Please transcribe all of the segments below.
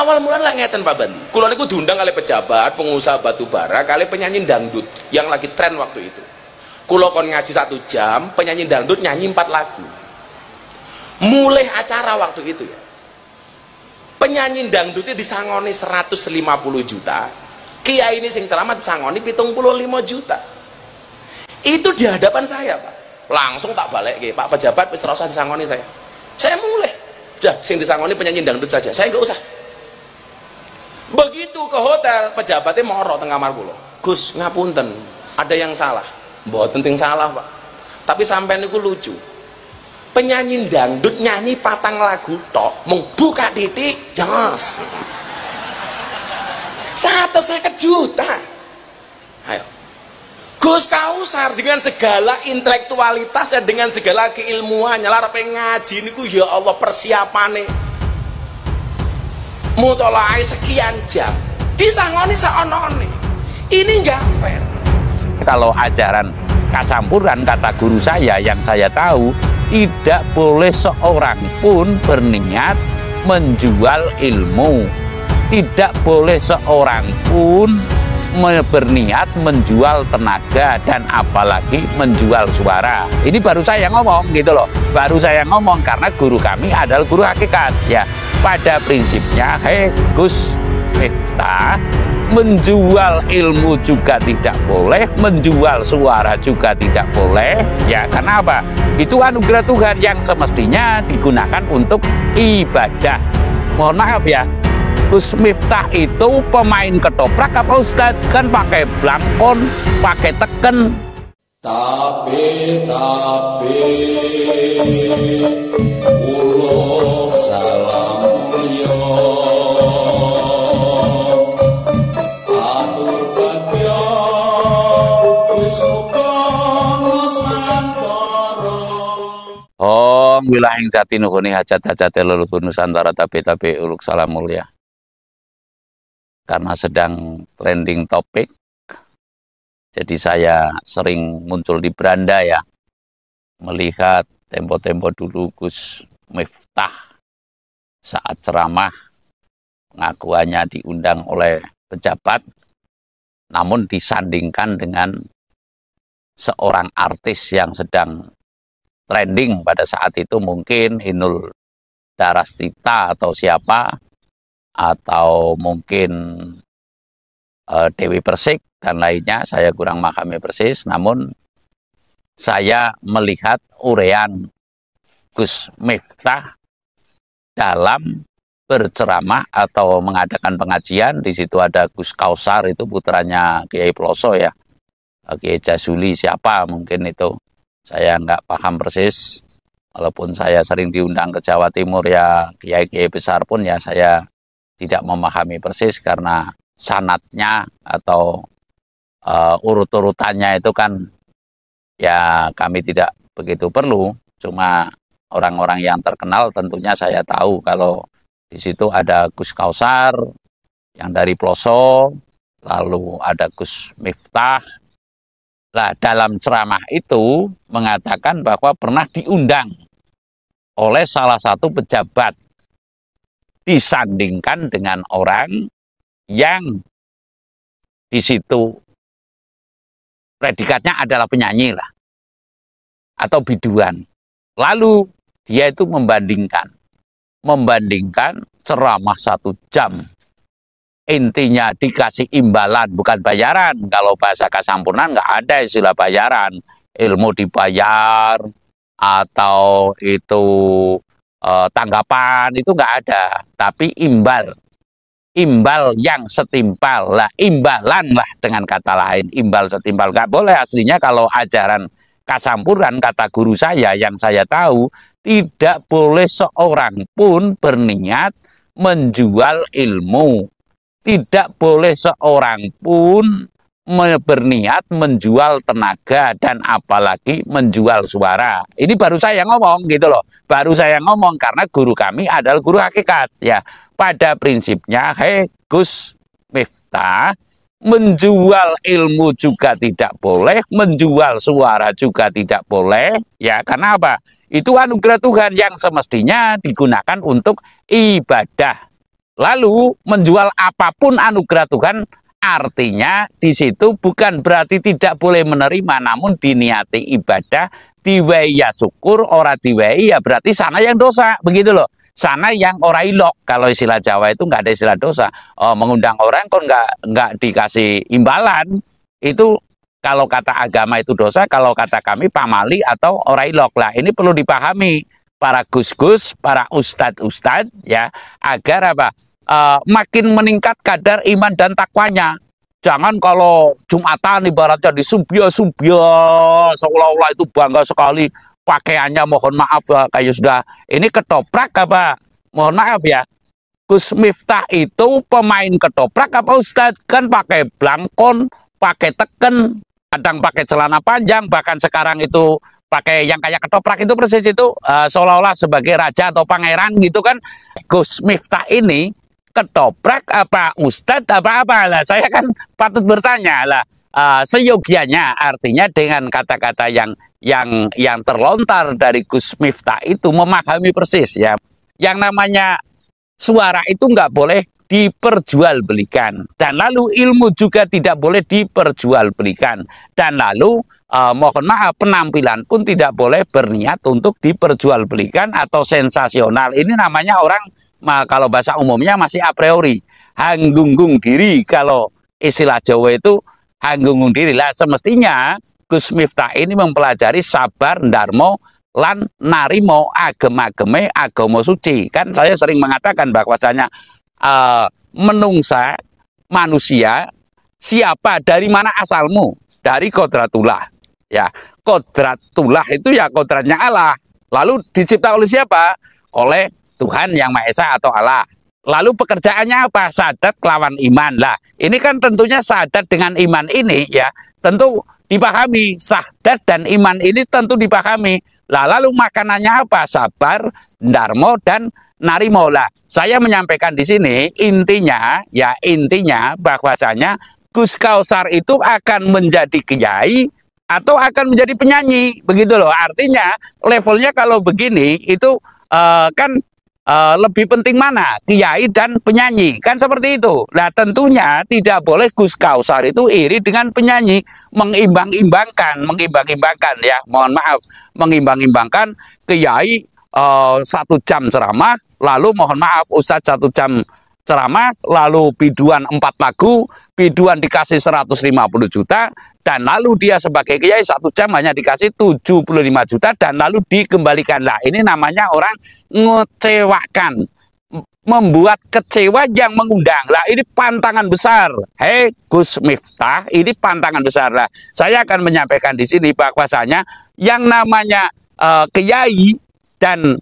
Awal mulanya ngeten Pak Bandi. Kula niku diundang oleh pejabat, pengusaha batu bara, kali penyanyi dangdut yang lagi tren waktu itu. Kula kon ngaji 1 jam, penyanyi dangdut nyanyi 4 lagu. Mulai acara waktu itu ya. Penyanyi dangdutnya disangoni 150 juta. Kiai ini sing ceramah disangoni 75 juta. Itu di hadapan saya, Pak. Langsung tak balik ke Pak pejabat wis ora usah disangoni saya. Saya mulai. Sudah sing disangoni penyanyi dangdut saja. Saya enggak usah. Begitu ke hotel, pejabatnya moro tengah kamar kula. Gus, ngapunten, ada yang salah. Mboten ting salah, Pak. Tapi sampean niku lucu. Penyanyi dangdut nyanyi 4 lagu tok, mung buka titik, jos. 150 juta. Ayo. Gus Kausar dengan segala intelektualitas dan dengan segala keilmuannya lara ngaji niku ya Allah persiapane mutolaai sekian jam disangoni saonone. Ini enggak fair. Kalau ajaran Kasampuran, kata guru saya yang saya tahu, tidak boleh seorang pun berniat menjual ilmu, tidak boleh seorang pun berniat menjual tenaga dan apalagi menjual suara. Ini baru saya ngomong gitu loh, baru saya ngomong karena guru kami adalah guru hakikat ya. Pada prinsipnya, hei Gus Miftah, menjual ilmu juga tidak boleh, menjual suara juga tidak boleh ya. Karena apa? Itu anugerah Tuhan yang semestinya digunakan untuk ibadah. Mohon maaf ya, Gus Miftah itu pemain ketoprak apa Ustadz? Kan pakai blangkon, pakai teken. Tapi ulo salam yo atur bagyo wis muga nusantara. Oh, wilayah jati nuhuni hajat-hajat leluhur Nusantara tapi uluk salam mulia. Karena sedang trending topik, jadi saya sering muncul di beranda ya, melihat tempo-tempo dulu Gus Miftah saat ceramah, pengakuannya diundang oleh pejabat, namun disandingkan dengan seorang artis yang sedang trending pada saat itu, mungkin Inul Darastita atau siapa, atau mungkin Dewi Persik dan lainnya, saya kurang memahami persis. Namun saya melihat urean Gus Miftah dalam berceramah atau mengadakan pengajian. Di situ ada Gus Kausar, itu putranya Kiai Ploso ya, Kiai Jazuli siapa mungkin itu, saya nggak paham persis. Walaupun saya sering diundang ke Jawa Timur ya, kiai-kiai besar pun ya saya tidak memahami persis karena sanatnya atau urut-urutannya itu kan ya kami tidak begitu perlu. Cuma orang-orang yang terkenal tentunya saya tahu. Kalau di situ ada Gus Kausar yang dari Ploso, lalu ada Gus Miftah. Lah dalam ceramah itu mengatakan bahwa pernah diundang oleh salah satu pejabat, disandingkan dengan orang yang di situ predikatnya adalah penyanyi lah atau biduan. Lalu dia itu membandingkan ceramah 1 jam, intinya dikasih imbalan bukan bayaran. Kalau bahasa Kasampuran nggak ada istilah bayaran, ilmu dibayar atau itu tanggapan, itu nggak ada, tapi imbal yang setimpal lah, imbalan lah dengan kata lain, imbal setimpal. Nggak boleh aslinya kalau ajaran Kasampuran, kata guru saya yang saya tahu, tidak boleh seorang pun berniat menjual ilmu, tidak boleh seorang pun berniat menjual tenaga dan apalagi menjual suara. Ini baru saya ngomong gitu loh, baru saya ngomong karena guru kami adalah guru hakikat ya. Pada prinsipnya, hei Gus Miftah, menjual ilmu juga tidak boleh, menjual suara juga tidak boleh ya. Karena apa? Itu anugerah Tuhan yang semestinya digunakan untuk ibadah. Lalu menjual apapun anugerah Tuhan, artinya di situ bukan berarti tidak boleh menerima, namun diniati ibadah, diwehi ya syukur, ora diwehi ya berarti sana yang dosa, begitu loh. Sana yang ora ilok, kalau istilah Jawa itu nggak ada istilah dosa. Mengundang orang kok nggak dikasih imbalan, itu kalau kata agama itu dosa, kalau kata kami pamali atau ora ilok. Lah ini perlu dipahami para gus-gus, para ustadz-ustadz ya, agar apa? Makin meningkat kadar iman dan takwanya. Jangan kalau Jumatan ibaratnya disubyah-subyah, seolah-olah itu bangga sekali pakaiannya, mohon maaf ya, kayak sudah ini ketoprak apa? Mohon maaf ya, Gus Miftah itu pemain ketoprak apa Ustadz? Kan pakai blangkon, pakai teken, kadang pakai celana panjang, bahkan sekarang itu pakai yang kayak ketoprak itu persis itu seolah-olah sebagai raja atau pangeran gitu kan. Gus Miftah ini ketoprak apa Ustadz apa-apa lah, saya kan patut bertanya lah, seyogianya artinya dengan kata-kata yang terlontar dari Gus Miftah itu memahami persis ya, yang namanya suara itu nggak boleh diperjualbelikan, dan lalu ilmu juga tidak boleh diperjualbelikan, dan lalu mohon maaf penampilan pun tidak boleh berniat untuk diperjualbelikan atau sensasional. Ini namanya orang kalau bahasa umumnya masih a priori hanggunggung diri, kalau istilah Jawa itu hanggunggung diri lah. Semestinya Gus Miftah ini mempelajari sabar, ndarmo, lan narimo agama-agame agama suci. Kan saya sering mengatakan bahwasanya menungsa manusia siapa, dari mana asalmu? Dari kodratullah ya, kodratullah itu ya kodratnya Allah, lalu dicipta oleh siapa? Oleh Tuhan yang Maha Esa atau Allah. Lalu pekerjaannya apa? Syahadat kelawan iman lah. Ini kan tentunya syahadat dengan iman ini ya tentu dipahami, syahadat dan iman ini tentu dipahami. Lah lalu makanannya apa? Sabar, ndarmo dan narimo lah. Saya menyampaikan di sini intinya bahwasanya Gus Kausar itu akan menjadi kiai atau akan menjadi penyanyi, begitu loh. Artinya levelnya kalau begini itu kan lebih penting mana, kiai dan penyanyi, kan seperti itu. Nah tentunya tidak boleh Gus Kausar itu iri dengan penyanyi, mengimbang-imbangkan ya, mohon maaf, mengimbang-imbangkan kiai 1 jam ceramah, lalu mohon maaf Ustadz 1 jam ceramah, lalu biduan 4 lagu, biduan dikasih 150 juta, dan lalu dia sebagai kiai 1 jam hanya dikasih 75 juta, dan lalu dikembalikan. Lah ini namanya orang ngecewakan, membuat kecewa yang mengundang. Lah ini pantangan besar. Hei Gus Miftah, ini pantangan besar. Lah saya akan menyampaikan di sini bahwasanya yang namanya kiai dan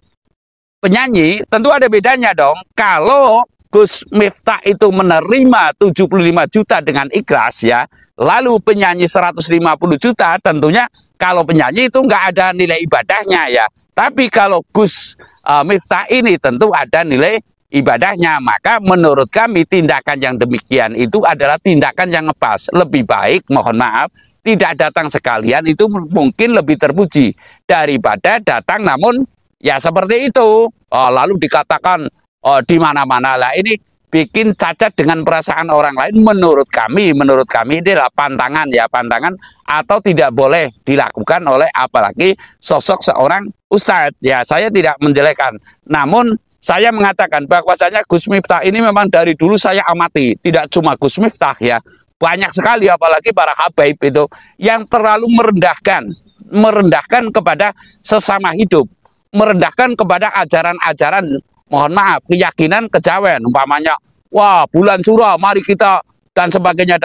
penyanyi tentu ada bedanya dong. Kalau Gus Miftah itu menerima 75 juta dengan ikhlas ya, lalu penyanyi 150 juta, tentunya kalau penyanyi itu nggak ada nilai ibadahnya ya. Tapi kalau Gus Miftah ini tentu ada nilai ibadahnya. Maka menurut kami tindakan yang demikian itu adalah tindakan yang ngepas. Lebih baik, mohon maaf, tidak datang sekalian itu mungkin lebih terpuji daripada datang namun ya seperti itu. Lalu dikatakan di mana-mana. Lah ini bikin cacat dengan perasaan orang lain. Menurut kami ini adalah pantangan ya, pantangan atau tidak boleh dilakukan oleh apalagi sosok seorang ustadz ya. Saya tidak menjelekkan, namun saya mengatakan bahwasanya Gus Miftah ini memang dari dulu saya amati, tidak cuma Gus Miftah ya, banyak sekali apalagi para habaib itu yang terlalu merendahkan kepada sesama hidup, merendahkan kepada ajaran-ajaran, mohon maaf, keyakinan kejawen, umpamanya wah bulan suro mari kita dan sebagainya.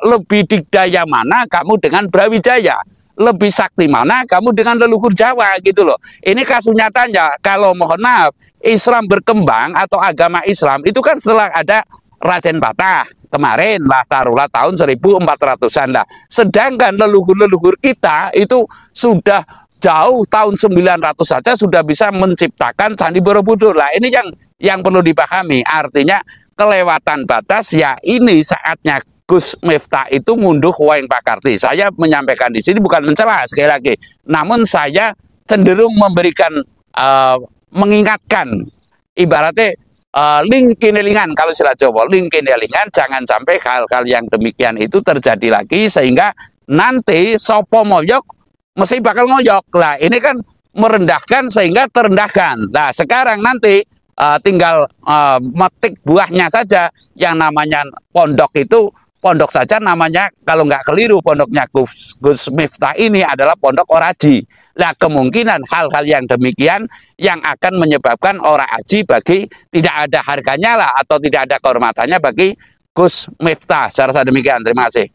Lebih dikdaya mana kamu dengan Brawijaya, lebih sakti mana kamu dengan leluhur Jawa, gitu loh. Ini kasus nyatanya. Kalau mohon maaf Islam berkembang atau agama Islam itu kan setelah ada Raden Patah kemarin lah, taruhlah tahun 1400-an lah. Sedangkan leluhur-leluhur kita itu sudah jauh tahun 900 saja sudah bisa menciptakan Candi Borobudur. Lah ini yang perlu dipahami, artinya kelewatan batas ya. Ini saatnya Gus Miftah itu ngunduh Wayang Pakarti. Saya menyampaikan di sini bukan mencela sekali lagi, namun saya cenderung memberikan mengingatkan, ibaratnya lingkinelingan, kalau istilah Jawa, lingkinelingan, jangan sampai hal-hal yang demikian itu terjadi lagi, sehingga nanti sopo moyok mesti bakal ngoyok. Lah ini kan merendahkan sehingga terendahkan. Nah sekarang nanti tinggal metik buahnya saja. Yang namanya pondok itu pondok saja namanya, kalau nggak keliru pondoknya Gus Miftah ini adalah pondok oraji. Nah kemungkinan hal-hal yang demikian yang akan menyebabkan oraji bagi tidak ada harganya lah, atau tidak ada kehormatannya bagi Gus Miftah. Secara demikian, terima kasih.